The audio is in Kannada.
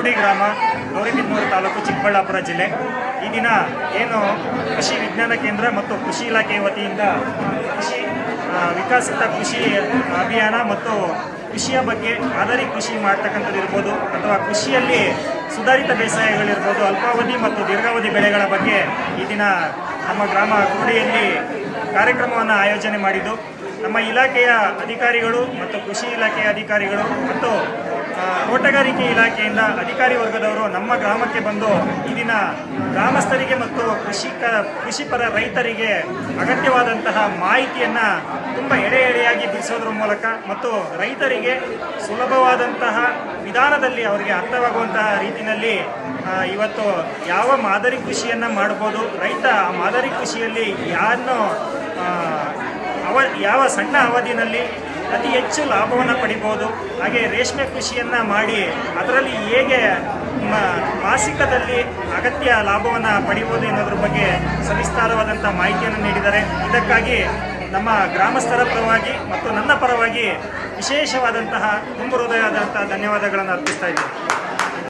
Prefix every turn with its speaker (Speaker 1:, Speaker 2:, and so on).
Speaker 1: ಕುರುಡಿ ಗ್ರಾಮ, ಗೌರಿಬಿದನೂರು ತಾಲೂಕು, ಚಿಕ್ಕಬಳ್ಳಾಪುರ ಜಿಲ್ಲೆ. ಈ ದಿನ ಏನು ಕೃಷಿ ವಿಜ್ಞಾನ ಕೇಂದ್ರ ಮತ್ತು ಕೃಷಿ ಇಲಾಖೆ ವತಿಯಿಂದ ಕೃಷಿ ವಿಕಸಿತ ಕೃಷಿ ಅಭಿಯಾನ ಮತ್ತು ಕೃಷಿಯ ಬಗ್ಗೆ ಮಾದರಿ ಕೃಷಿ ಮಾಡ್ತಕ್ಕಂಥದ್ದಿರ್ಬೋದು ಅಥವಾ ಕೃಷಿಯಲ್ಲಿ ಸುಧಾರಿತ ಬೇಸಾಯಗಳಿರ್ಬೋದು, ಅಲ್ಪಾವಧಿ ಮತ್ತು ದೀರ್ಘಾವಧಿ ಬೆಳೆಗಳ ಬಗ್ಗೆ ಈ ದಿನ ನಮ್ಮ ಗ್ರಾಮ ಕುರುಡಿಯಲ್ಲಿ ಕಾರ್ಯಕ್ರಮವನ್ನು ಆಯೋಜನೆ ಮಾಡಿದ್ದು, ನಮ್ಮ ಇಲಾಖೆಯ ಅಧಿಕಾರಿಗಳು ಮತ್ತು ಕೃಷಿ ಇಲಾಖೆಯ ಅಧಿಕಾರಿಗಳು ಮತ್ತು ತೋಟಗಾರಿಕೆ ಇಲಾಖೆಯಿಂದ ಅಧಿಕಾರಿ ವರ್ಗದವರು ನಮ್ಮ ಗ್ರಾಮಕ್ಕೆ ಬಂದು ಈ ದಿನ ಗ್ರಾಮಸ್ಥರಿಗೆ ಮತ್ತು ಕೃಷಿಪರ ರೈತರಿಗೆ ಅಗತ್ಯವಾದಂತಹ ಮಾಹಿತಿಯನ್ನು ತುಂಬ ಎಳೆಯಾಗಿ ಬಿಡಿಸೋದ್ರ ಮೂಲಕ ಮತ್ತು ರೈತರಿಗೆ ಸುಲಭವಾದಂತಹ ವಿಧಾನದಲ್ಲಿ ಅವರಿಗೆ ಅರ್ಥವಾಗುವಂತಹ ರೀತಿಯಲ್ಲಿ ಇವತ್ತು ಯಾವ ಮಾದರಿ ಕೃಷಿಯನ್ನು ಮಾಡ್ಬೋದು, ರೈತ ಆ ಮಾದರಿ ಕೃಷಿಯಲ್ಲಿ ಯಾವ ಸಣ್ಣ ಅವಧಿನಲ್ಲಿ ಅತಿ ಹೆಚ್ಚು ಲಾಭವನ್ನು ಪಡಿಬೋದು, ಹಾಗೆ ರೇಷ್ಮೆ ಕೃಷಿಯನ್ನು ಮಾಡಿ ಅದರಲ್ಲಿ ಹೇಗೆ ಮಾಸಿಕದಲ್ಲಿ ಅಗತ್ಯ ಲಾಭವನ್ನು ಪಡೆಯುವುದು ಎನ್ನುವುದ್ರ ಬಗ್ಗೆ ಸವಿಸ್ತಾರವಾದಂಥ ಮಾಹಿತಿಯನ್ನು ನೀಡಿದ್ದಾರೆ. ಇದಕ್ಕಾಗಿ ನಮ್ಮ ಗ್ರಾಮಸ್ಥರ ಪರವಾಗಿ ಮತ್ತು ನನ್ನ ಪರವಾಗಿ ವಿಶೇಷವಾದಂತಹ ತುಂಬ ಹೃದಯವಾದಂಥ ಧನ್ಯವಾದಗಳನ್ನು ಅರ್ಪಿಸ್ತಾ ಇದ್ದೀನಿ.